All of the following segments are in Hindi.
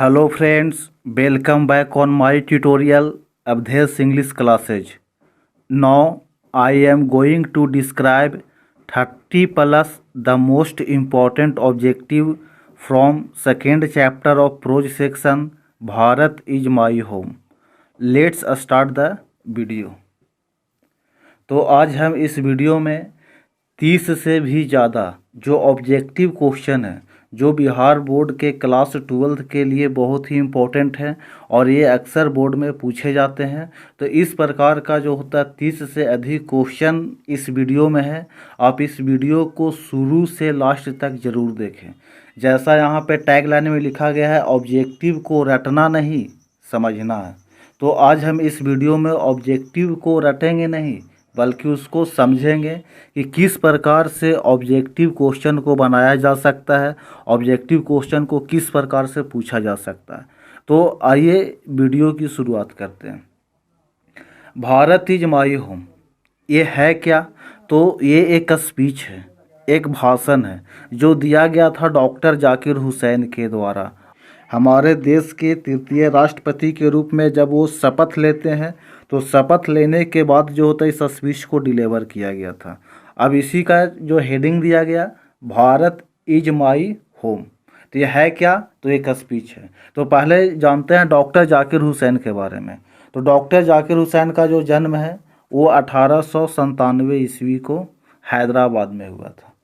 Hello friends, welcome back on my tutorial Abdhesh English classes. Now I am going to describe 30 plus the most important objective from second chapter of prose section Bharat is my home. Let's start the video. तो आज हम इस वीडियो में 30 से भी ज़्यादा जो ऑब्जेक्टिव क्वेश्चन है जो बिहार बोर्ड के क्लास 12 के लिए बहुत ही इम्पोर्टेंट है और ये अक्सर बोर्ड में पूछे जाते हैं। तो इस प्रकार का जो होता है 30 से अधिक क्वेश्चन इस वीडियो में है। आप इस वीडियो को शुरू से लास्ट तक ज़रूर देखें। जैसा यहाँ पे टैग लाइन में लिखा गया है, ऑब्जेक्टिव को रटना नहीं समझना है। तो आज हम इस वीडियो में ऑब्जेक्टिव को रटेंगे नहीं बल्कि उसको समझेंगे कि किस प्रकार से ऑब्जेक्टिव क्वेश्चन को बनाया जा सकता है, ऑब्जेक्टिव क्वेश्चन को किस प्रकार से पूछा जा सकता है। तो आइए वीडियो की शुरुआत करते हैं। भारत इज माई होम, ये है क्या? तो ये एक स्पीच है, एक भाषण है जो दिया गया था डॉक्टर जाकिर हुसैन के द्वारा। हमारे देश के तृतीय राष्ट्रपति के रूप में जब वो शपथ लेते हैं तो शपथ लेने के बाद जो होता है इस स्पीच को डिलीवर किया गया था। अब इसी का जो हेडिंग दिया गया, भारत इज माई होम। तो ये है क्या? तो एक स्पीच है। तो पहले जानते हैं डॉक्टर जाकिर हुसैन के बारे में। तो डॉक्टर जाकिर हुसैन का जो जन्म है वो 1897 ईस्वी को हैदराबाद में हुआ था।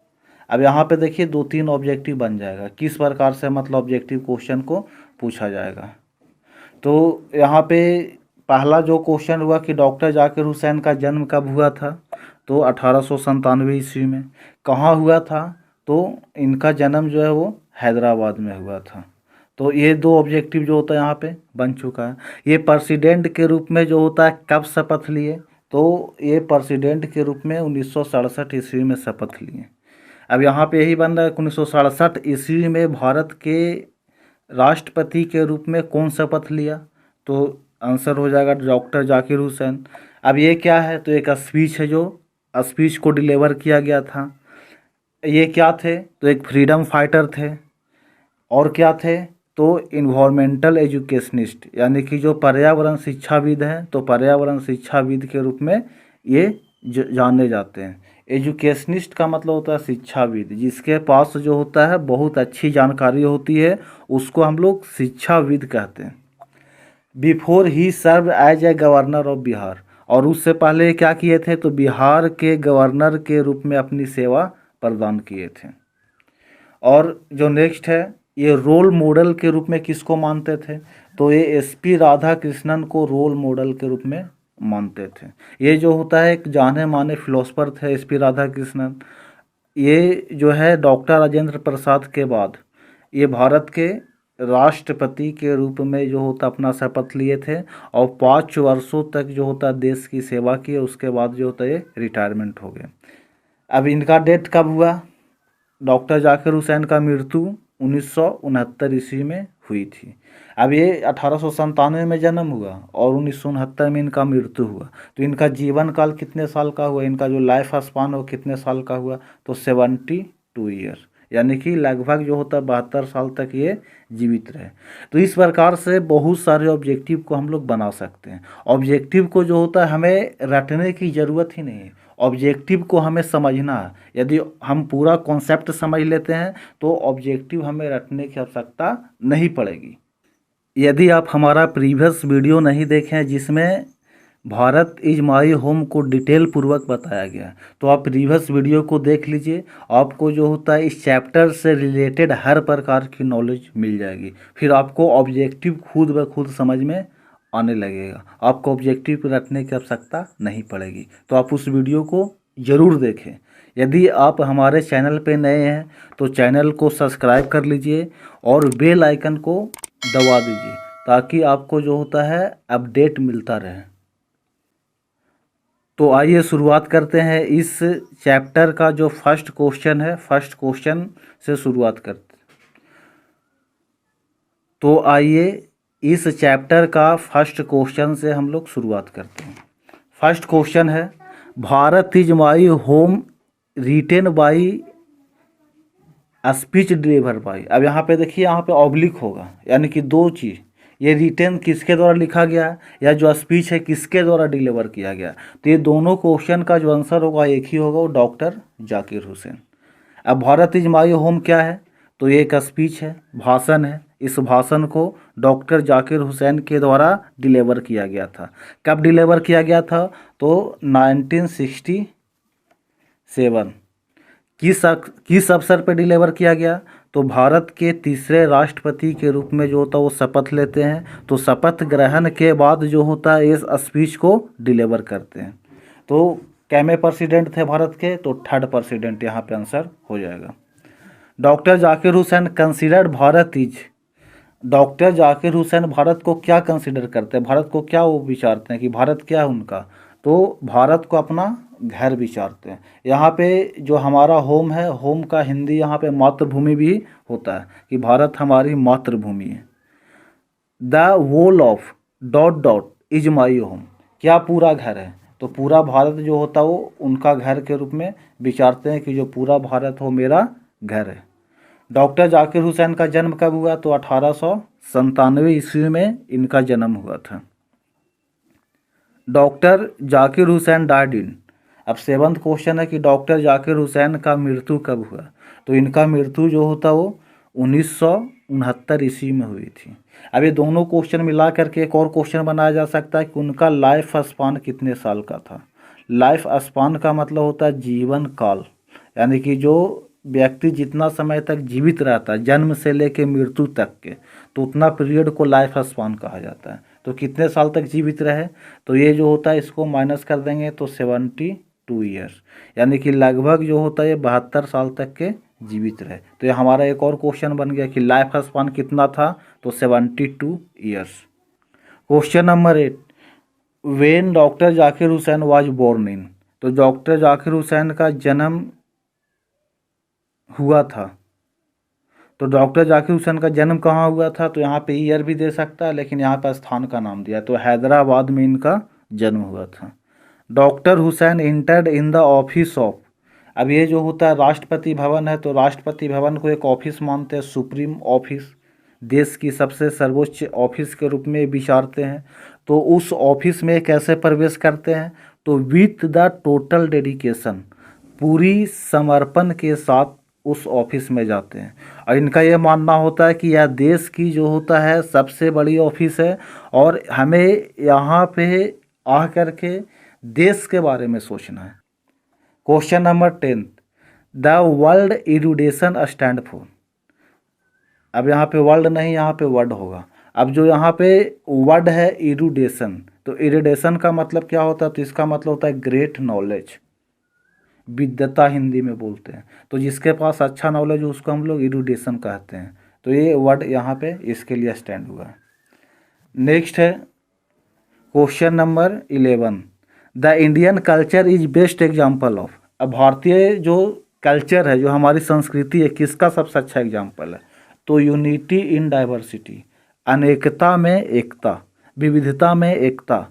अब यहाँ पे देखिए 2-3 ऑब्जेक्टिव बन जाएगा, किस प्रकार से मतलब ऑब्जेक्टिव क्वेश्चन को पूछा जाएगा। तो यहाँ पे पहला जो क्वेश्चन हुआ कि डॉक्टर जाकिर हुसैन का जन्म कब हुआ था? तो 1897 ईस्वी में। कहाँ हुआ था? तो इनका जन्म जो है वो हैदराबाद में हुआ था। तो ये 2 ऑब्जेक्टिव जो होता है यहाँ पे बन चुका है। ये प्रेसिडेंट के रूप में जो होता है कब शपथ लिए? तो ये प्रेसिडेंट के रूप में 1967 ईस्वी में शपथ लिए। अब यहाँ पे यही बन रहा है 1967 ईस्वी में भारत के राष्ट्रपति के रूप में कौन शपथ लिया? तो आंसर हो जाएगा डॉक्टर जाकिर हुसैन। अब ये क्या है? तो एक स्पीच है, जो स्पीच को डिलीवर किया गया था। ये क्या थे? तो एक फ्रीडम फाइटर थे। और क्या थे? तो इन्वायरमेंटल एजुकेशनिस्ट, यानी कि जो पर्यावरण शिक्षाविद हैं, तो पर्यावरण शिक्षाविद के रूप में ये जाने जाते हैं। एजुकेशनिस्ट का मतलब होता है शिक्षाविद, जिसके पास जो होता है बहुत अच्छी जानकारी होती है उसको हम लोग शिक्षाविद कहते हैं। Before he serve as a governor of Bihar, और उससे पहले क्या किए थे? तो बिहार के गवर्नर के रूप में अपनी सेवा प्रदान किए थे। और जो नेक्स्ट है, ये रोल मॉडल के रूप में किसको मानते थे? तो ये एसपी राधाकृष्णन को रोल मॉडल के रूप में मानते थे। ये जो होता है एक जाने माने फिलोसफर थे एसपी राधाकृष्णन। ये जो है डॉक्टर राजेंद्र प्रसाद के बाद ये भारत के राष्ट्रपति के रूप में जो होता अपना शपथ लिए थे और 5 वर्षों तक जो होता देश की सेवा की। उसके बाद जो होता ये रिटायरमेंट हो गए। अब इनका डेथ कब हुआ? डॉक्टर जाकिर हुसैन का मृत्यु 1969 ईस्वी में हुई थी। अब ये 1897 में जन्म हुआ और 1969 में इनका मृत्यु हुआ। तो इनका जीवन काल कितने साल का हुआ? इनका जो लाइफ स्पान हो कितने साल का हुआ? तो 72 ईयर, यानी कि लगभग जो होता 72 साल तक ये जीवित रहे। तो इस प्रकार से बहुत सारे ऑब्जेक्टिव को हम लोग बना सकते हैं। ऑब्जेक्टिव को जो होता है हमें रटने की ज़रूरत ही नहीं है, ऑब्जेक्टिव को हमें समझना है। यदि हम पूरा कॉन्सेप्ट समझ लेते हैं तो ऑब्जेक्टिव हमें रटने की आवश्यकता नहीं पड़ेगी। यदि आप हमारा प्रीवियस वीडियो नहीं देखें जिसमें भारत इज माई होम को डिटेल पूर्वक बताया गया, तो आप प्रीवियस वीडियो को देख लीजिए। आपको जो होता है इस चैप्टर से रिलेटेड हर प्रकार की नॉलेज मिल जाएगी। फिर आपको ऑब्जेक्टिव खुद ब खुद समझ में आने लगेगा, आपको ऑब्जेक्टिव रखने की आवश्यकता नहीं पड़ेगी। तो आप उस वीडियो को ज़रूर देखें। यदि आप हमारे चैनल पे नए हैं तो चैनल को सब्सक्राइब कर लीजिए और बेल आइकन को दबा दीजिए ताकि आपको जो होता है अपडेट मिलता रहे। तो आइए शुरुआत करते हैं इस चैप्टर का जो फर्स्ट क्वेश्चन है, फर्स्ट क्वेश्चन से शुरुआत करते हैं। तो आइए इस चैप्टर का फर्स्ट क्वेश्चन से हम लोग शुरुआत करते हैं। फर्स्ट क्वेश्चन है, Bharat is my home written by speech deliver by. अब यहाँ पे देखिए, यहाँ पे ऑब्लिक होगा, यानी कि दो चीज़, ये रिटन किसके द्वारा लिखा गया है या जो स्पीच है किसके द्वारा डिलीवर किया गया। तो ये दोनों क्वेश्चन का जो आंसर होगा एक ही होगा, वो डॉक्टर जाकिर हुसैन। अब भारत इज माई होम क्या है, तो ये एक स्पीच है, भाषण है। इस भाषण को डॉक्टर जाकिर हुसैन के द्वारा डिलीवर किया गया था। कब डिलीवर किया गया था, तो 1967। किस अवसर पर डिलीवर किया गया, तो भारत के तीसरे राष्ट्रपति के रूप में जो होता है वो शपथ लेते हैं, तो शपथ ग्रहण के बाद जो होता है इस स्पीच को डिलीवर करते हैं। तो कैमे प्रेसिडेंट थे भारत के, तो थर्ड प्रेसिडेंट यहाँ पे आंसर हो जाएगा। Doctor Zakir Hussain considered Bharat is, doctor Zakir Hussain Bharat को क्या कंसिडर करते हैं, भारत को क्या वो विचारते हैं कि भारत क्या है उनका, तो भारत को अपना घर विचारते हैं। यहाँ पे जो हमारा होम है, होम का हिंदी यहाँ पे मातृभूमि भी होता है कि भारत हमारी मातृभूमि है। The whole of dot dot is my home, क्या पूरा घर है, तो पूरा भारत जो होता है वो उनका घर के रूप में विचारते हैं कि जो पूरा भारत हो मेरा घर है। डॉक्टर जाकिर हुसैन का जन्म कब हुआ, तो 1897 ईस्वी में इनका जन्म हुआ था। Doctor Zakir Hussain died in, अब सेवंथ क्वेश्चन है कि डॉक्टर जाकिर हुसैन का मृत्यु कब हुआ, तो इनका मृत्यु जो होता वो 1969 ईस्वी में हुई थी। अब ये दोनों क्वेश्चन मिला करके एक और क्वेश्चन बनाया जा सकता है कि उनका लाइफ स्पान कितने साल का था। लाइफ स्पान का मतलब होता है जीवन काल, यानी कि जो व्यक्ति जितना समय तक जीवित रहता है जन्म से लेकर मृत्यु तक के, तो उतना पीरियड को लाइफ स्पान कहा जाता है। तो कितने साल तक जीवित रहे, तो ये जो होता है इसको माइनस कर देंगे तो 72 ईयर्स, यानी कि लगभग जो होता है ये 72 साल तक के जीवित रहे। तो ये हमारा एक और क्वेश्चन बन गया कि लाइफ स्पान कितना था, तो 72 years. Question number 8, when doctor Zakir Hussain was born in, तो डॉक्टर जाकिर हुसैन का जन्म हुआ था, तो डॉक्टर जाकिर हुसैन का जन्म कहाँ हुआ था, तो यहाँ पे ईयर भी दे सकता है, लेकिन यहाँ पर स्थान का नाम दिया, तो हैदराबाद में इनका जन्म हुआ था। Doctor Hussain entered in the office of, अब ये जो होता है राष्ट्रपति भवन है, तो राष्ट्रपति भवन को एक ऑफिस मानते हैं, सुप्रीम ऑफिस, देश की सबसे सर्वोच्च ऑफिस के रूप में विचारते हैं। तो उस ऑफिस में कैसे प्रवेश करते हैं, तो विथ द टोटल डेडिकेशन, पूरी समर्पण के साथ उस ऑफिस में जाते हैं। और इनका ये मानना होता है कि यह देश की जो होता है सबसे बड़ी ऑफिस है और हमें यहाँ पे आ कर के देश के बारे में सोचना है। Question number 10, the word erudition stand for, अब यहाँ पे वर्ल्ड नहीं, यहाँ पे वर्ड होगा। अब जो यहाँ पे वर्ड है इरुडेशन, तो इरुडेशन का मतलब क्या होता है, तो इसका मतलब होता है ग्रेट नॉलेज, विद्वता हिंदी में बोलते हैं। तो जिसके पास अच्छा नॉलेज हो उसको हम लोग इरुडेशन कहते हैं। तो ये वर्ड यहाँ पे इसके लिए स्टैंड हुआ है। नेक्स्ट है question number 11, the Indian culture is best example of, अब भारतीय जो कल्चर है, जो हमारी संस्कृति है, किसका सबसे अच्छा एग्जाम्पल है, तो यूनिटी इन डाइवर्सिटी, अनेकता में एकता, विविधता में एकता।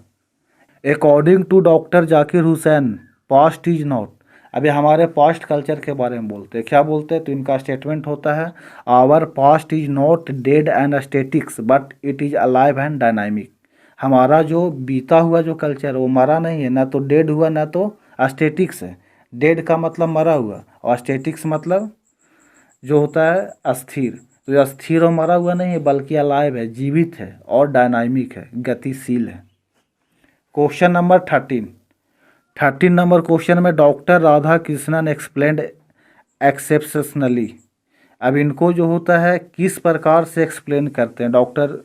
According to doctor Zakir Hussain past is not, अभी हमारे पास्ट कल्चर के बारे में बोलते हैं, क्या बोलते हैं, तो इनका स्टेटमेंट होता है our past is not dead and statics but it is alive and dynamic, हमारा जो बीता हुआ जो कल्चर है वो मरा नहीं है, ना तो डेड हुआ ना तो स्टेटिक्स है। डेड का मतलब मरा हुआ और स्टेटिक्स मतलब जो होता है अस्थिर, तो ये अस्थिर और मरा हुआ नहीं है बल्कि अलाइव है, जीवित है और डायनामिक है, गतिशील है। क्वेश्चन नंबर 13 नंबर क्वेश्चन में doctor Radha Krishnan explained exceptionally, अब इनको जो होता है किस प्रकार से एक्सप्लेन करते हैं डॉक्टर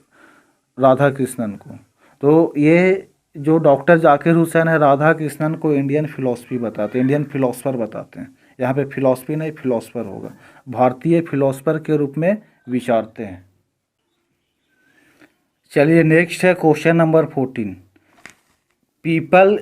राधा कृष्णन को, तो ये जो डॉक्टर जाकिर हुसैन है राधा कृष्णन को इंडियन फिलॉसफी बताते हैं, इंडियन फिलोसफर बताते हैं। यहाँ पे फिलॉसफी नहीं फिलोसफर होगा, भारतीय फिलोसफर के रूप में विचारते हैं। चलिए नेक्स्ट है question number 14, people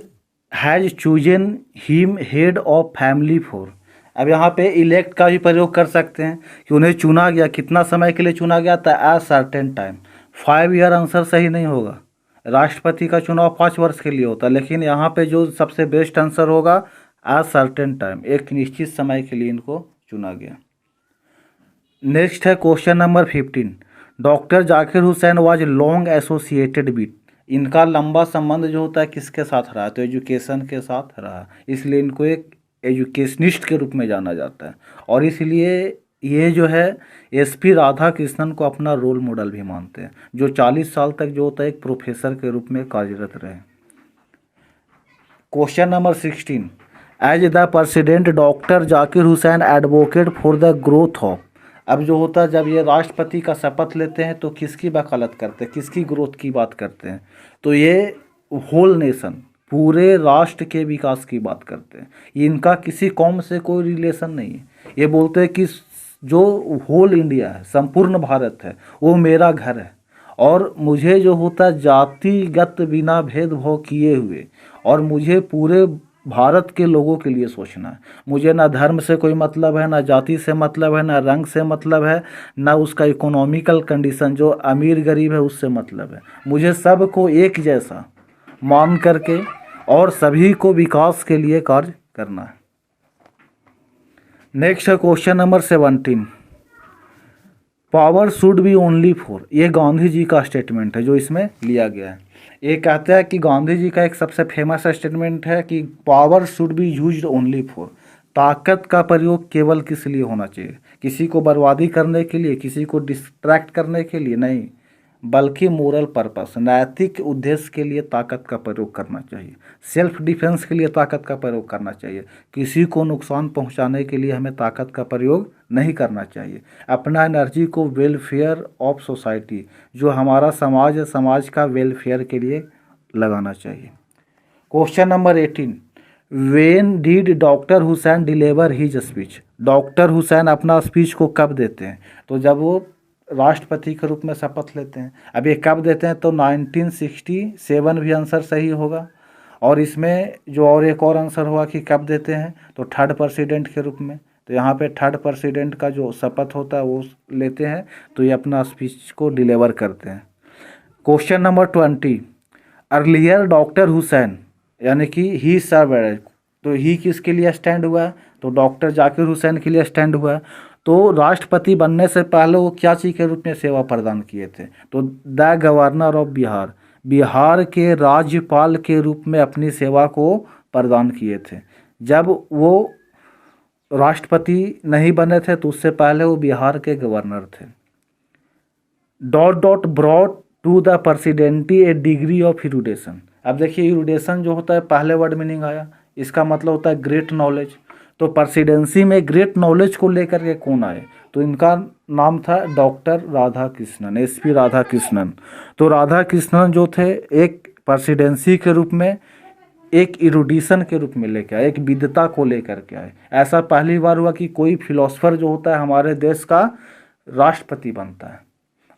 has chosen him head of family for, अब यहाँ पे इलेक्ट का भी प्रयोग कर सकते हैं कि उन्हें चुना गया, कितना समय के लिए चुना गया था, at certain time. 5 year answer सही नहीं होगा, राष्ट्रपति का चुनाव 5 वर्ष के लिए होता है, लेकिन यहाँ पे जो सबसे बेस्ट आंसर होगा एट सर्टेन टाइम, एक निश्चित समय के लिए इनको चुना गया। नेक्स्ट है question number 15। Doctor Zakir Hussain was long associated with. इनका लंबा संबंध जो होता है किसके साथ रहा, तो एजुकेशन के साथ रहा, इसलिए इनको एक एजुकेशनिस्ट के रूप में जाना जाता है। और इसलिए ये जो है एसपी राधा कृष्णन को अपना रोल मॉडल भी मानते हैं, जो 40 साल तक जो होता है एक प्रोफेसर के रूप में कार्यरत रहे। Question number 16। As the president doctor Zakir Hussain advocate for the growth of. अब जो होता है जब ये राष्ट्रपति का शपथ लेते हैं तो किसकी वकालत करते हैं, किसकी ग्रोथ की बात करते हैं, तो ये होल नेशन, पूरे राष्ट्र के विकास की बात करते हैं। इनका किसी कौम से कोई रिलेशन नहीं है। ये बोलते हैं कि जो होल इंडिया है, संपूर्ण भारत है, वो मेरा घर है और मुझे जो होता है जातिगत बिना भेदभाव किए हुए और मुझे पूरे भारत के लोगों के लिए सोचना है। मुझे ना धर्म से कोई मतलब है, ना जाति से मतलब है, ना रंग से मतलब है, ना उसका इकोनॉमिकल कंडीशन जो अमीर गरीब है उससे मतलब है। मुझे सबको एक जैसा मान करके और सभी को विकास के लिए कार्य करना है। नेक्स्ट है question number 17। Power should B only for. ये गांधी जी का स्टेटमेंट है जो इसमें लिया गया है। ये कहता है कि गांधी जी का एक सबसे फेमस स्टेटमेंट है कि power should be used only for. ताकत का प्रयोग केवल किस लिए होना चाहिए, किसी को बर्बादी करने के लिए, किसी को डिस्ट्रैक्ट करने के लिए नहीं, बल्कि मोरल पर्पस, नैतिक उद्देश्य के लिए ताकत का प्रयोग करना चाहिए। सेल्फ डिफेंस के लिए ताकत का प्रयोग करना चाहिए। किसी को नुकसान पहुंचाने के लिए हमें ताकत का प्रयोग नहीं करना चाहिए। अपना एनर्जी को वेलफेयर ऑफ सोसाइटी, जो हमारा समाज है, समाज का वेलफेयर के लिए लगाना चाहिए। Question number 18। When deed doctor Hussain deliver his speech. Doctor Hussain अपना स्पीच को कब देते हैं, तो जब वो राष्ट्रपति के रूप में शपथ लेते हैं। अब ये कब देते हैं, तो 1967 भी आंसर सही होगा। और इसमें जो और एक और आंसर होगा कि कब देते हैं, तो थर्ड प्रेसिडेंट के रूप में। तो यहाँ पे थर्ड प्रेसिडेंट का जो शपथ होता है वो लेते हैं, तो ये अपना स्पीच को डिलीवर करते हैं। Question number 20। Earlier doctor Hussain यानी कि ही सर्व एज, तो ही किसके लिए स्टैंड हुआ है, तो डॉक्टर जाकिर हुसैन के लिए स्टैंड हुआ है। तो राष्ट्रपति बनने से पहले वो क्या चीज़ के रूप में सेवा प्रदान किए थे, तो the governor of Bihar, Bihar के राज्यपाल के रूप में अपनी सेवा को प्रदान किए थे। जब वो राष्ट्रपति नहीं बने थे तो उससे पहले वो बिहार के गवर्नर थे। Dot dot brought to the presidency a degree of erudition. अब देखिए इरुडेशन जो होता है पहले वर्ड मीनिंग आया, इसका मतलब होता है ग्रेट नॉलेज। तो प्रेसिडेंसी में ग्रेट नॉलेज को लेकर के कौन आए, तो इनका नाम था डॉक्टर राधा कृष्णन, एसपी राधा कृष्णन। तो राधा कृष्णन जो थे एक प्रेसिडेंसी के रूप में एक इरुडिशन के रूप में लेकर आए, एक विद्वता को लेकर के आए। ऐसा पहली बार हुआ कि कोई फिलोसफर जो होता है हमारे देश का राष्ट्रपति बनता है,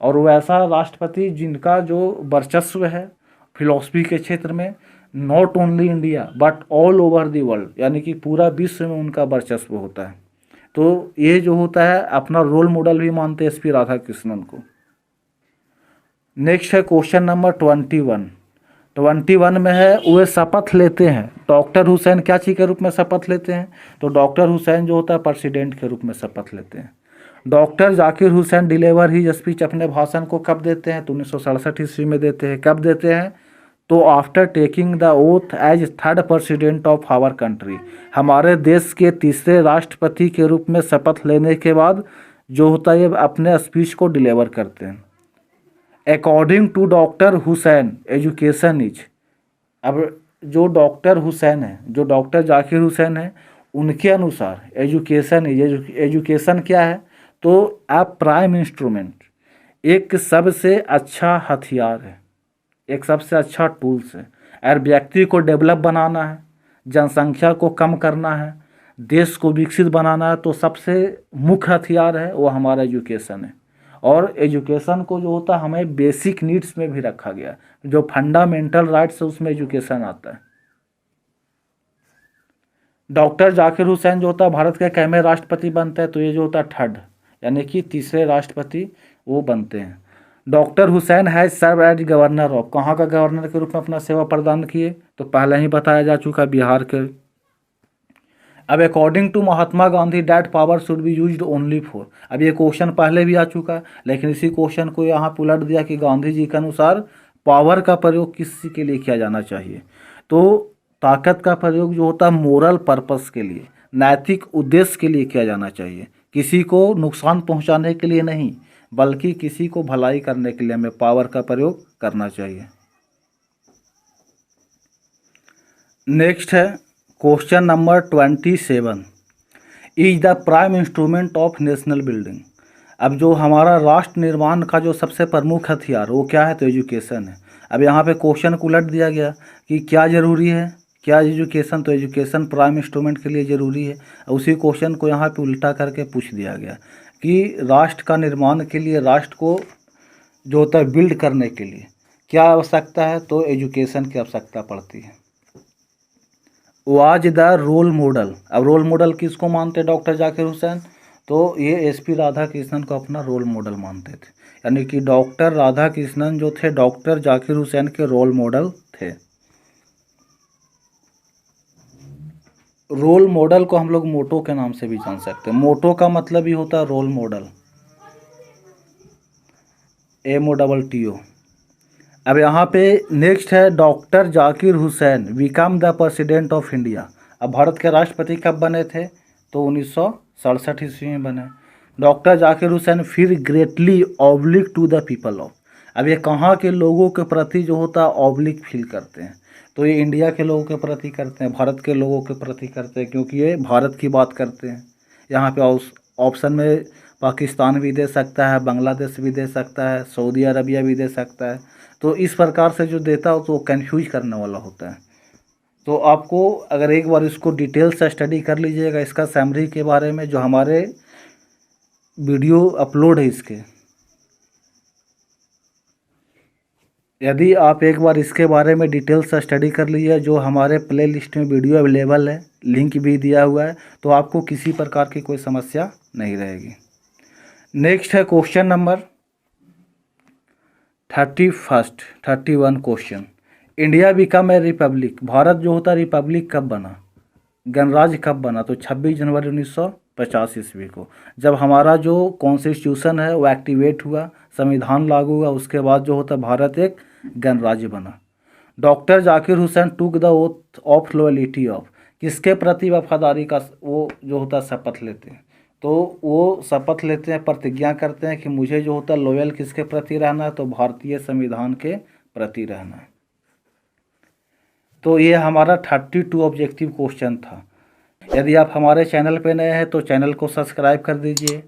और वो ऐसा राष्ट्रपति जिनका जो वर्चस्व है फिलॉसफी के क्षेत्र में, not only India but all over the world, यानी कि पूरा विश्व में उनका वर्चस्व होता है। तो ये जो होता है अपना रोल मॉडल भी मानते हैं एसपी राधा कृष्णन को। नेक्स्ट है क्वेश्चन नंबर 21। 21 में है वे शपथ लेते हैं। डॉक्टर हुसैन क्या चीज़ के रूप में शपथ लेते हैं, तो डॉक्टर हुसैन जो होता है प्रेसिडेंट के रूप में शपथ लेते हैं। डॉक्टर जाकिर हुसैन डिलीवर ही स्पीच, अपने भाषण को कब देते हैं, तो 1967 ईस्वी में देते हैं। कब देते हैं, तो after taking the oath as third president of our country, हमारे देश के तीसरे राष्ट्रपति के रूप में शपथ लेने के बाद जो होता है अपने स्पीच को डिलीवर करते हैं। According to doctor Hussain education is. अब जो डॉक्टर हुसैन है, जो डॉक्टर जाकिर हुसैन है, उनके अनुसार एजुकेशन इज, एजुकेशन क्या है, तो अ प्राइम इंस्ट्रूमेंट, एक सबसे अच्छा हथियार है, एक सबसे अच्छा टूल्स है। और व्यक्ति को डेवलप बनाना है, जनसंख्या को कम करना है, देश को विकसित बनाना है, तो सबसे मुख्य हथियार है वो हमारा एजुकेशन है। और एजुकेशन को जो होता है हमें बेसिक नीड्स में भी रखा गया, जो फंडामेंटल राइट्स है उसमें एजुकेशन आता है। डॉक्टर जाकिर हुसैन जो होता है भारत के कैमे राष्ट्रपति बनते हैं, तो ये जो होता है थर्ड, यानी कि तीसरे राष्ट्रपति वो बनते हैं। डॉक्टर हुसैन है सर्व एज गवर्नर ऑफ, कहाँ का गवर्नर के रूप में अपना सेवा प्रदान किए, तो पहले ही बताया जा चुका बिहार के। अब according to Mahatma Gandhi that power should be used only for, अब ये क्वेश्चन पहले भी आ चुका है, लेकिन इसी क्वेश्चन को यहाँ पे उलट दिया कि गांधी जी के अनुसार पावर का प्रयोग किसी के लिए किया जाना चाहिए। तो ताकत का प्रयोग जो होता है मोरल पर्पस के लिए, नैतिक उद्देश्य के लिए किया जाना चाहिए, किसी को नुकसान पहुंचाने के लिए नहीं, बल्कि किसी को भलाई करने के लिए हमें पावर का प्रयोग करना चाहिए। नेक्स्ट है question number 27, is the prime instrument of national building. अब जो हमारा राष्ट्र निर्माण का जो सबसे प्रमुख हथियार वो क्या है, तो एजुकेशन है। अब यहाँ पे क्वेश्चन को उलट दिया गया कि क्या ज़रूरी है, क्या एजुकेशन, तो एजुकेशन प्राइम इंस्ट्रूमेंट के लिए ज़रूरी है। उसी क्वेश्चन को यहाँ पे उल्टा करके पूछ दिया गया कि राष्ट्र का निर्माण के लिए, राष्ट्र को जो होता है बिल्ड करने के लिए क्या आवश्यकता है, तो एजुकेशन की आवश्यकता पड़ती है। वाज द रोल मॉडल, अब रोल मॉडल किसको मानते डॉक्टर जाकिर हुसैन, तो ये एसपी राधा कृष्णन को अपना रोल मॉडल मानते थे, यानी कि डॉक्टर राधा कृष्णन जो थे डॉक्टर जाकिर हुसैन के रोल मॉडल थे। रोल मॉडल को हम लोग मोटो के नाम से भी जान सकते हैं, मोटो का मतलब ही होता है रोल मॉडल, MOTTO। अब यहाँ पे नेक्स्ट है doctor Zakir Hussain become the president of India. अब भारत के राष्ट्रपति कब बने थे, तो 1967 ईस्वी में बने। डॉक्टर जाकिर हुसैन फिर greatly oblique to the people of, अब ये कहाँ के लोगों के प्रति जो होता है ऑब्लिक फील करते हैं, तो ये इंडिया के लोगों के प्रति करते हैं, भारत के लोगों के प्रति करते हैं, क्योंकि ये भारत की बात करते हैं। यहाँ पे ऑप्शन में पाकिस्तान भी दे सकता है, बांग्लादेश भी दे सकता है, सऊदी अरबिया भी दे सकता है, तो इस प्रकार से जो देता हो तो कंफ्यूज करने वाला होता है। तो आपको अगर एक बार इसको डिटेल से स्टडी कर लीजिएगा, इसका समरी के बारे में जो हमारे वीडियो अपलोड है इसके, यदि आप एक बार इसके बारे में डिटेल से स्टडी कर लीजिए, जो हमारे प्ले लिस्ट में वीडियो अवेलेबल है, लिंक भी दिया हुआ है, तो आपको किसी प्रकार की कोई समस्या नहीं रहेगी। नेक्स्ट है question number 31 question, India become a Republic, Bharat जो होता है रिपब्लिक कब बना, गणराज्य कब बना, तो 26 जनवरी 1950 ईस्वी को, जब हमारा जो कॉन्स्टिट्यूशन है वो एक्टिवेट हुआ, संविधान लागू हुआ, उसके बाद जो होता है भारत एक गणराज्य बना। Doctor Zakir Hussain took the oath of loyalty of, किसके प्रति वफादारी का वो जो होता है शपथ लेते हैं, तो वो शपथ लेते हैं, प्रतिज्ञा करते हैं कि मुझे जो होता है लॉयल किसके प्रति रहना है, तो भारतीय संविधान के प्रति रहना है। तो ये हमारा 32 ऑब्जेक्टिव क्वेश्चन था। यदि आप हमारे चैनल पे नए हैं तो चैनल को सब्सक्राइब कर दीजिए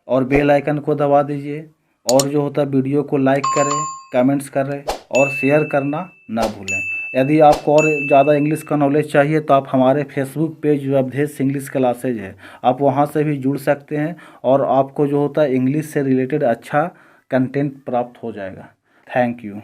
और बेल आइकन को दबा दीजिए, और जो होता है वीडियो को लाइक करें, कमेंट्स करें और शेयर करना ना भूलें। यदि आपको और ज़्यादा इंग्लिश का नॉलेज चाहिए तो आप हमारे फेसबुक पेज जो अवधेश इंग्लिश क्लासेज है, आप वहां से भी जुड़ सकते हैं और आपको जो होता है इंग्लिश से रिलेटेड अच्छा कंटेंट प्राप्त हो जाएगा। Thank you.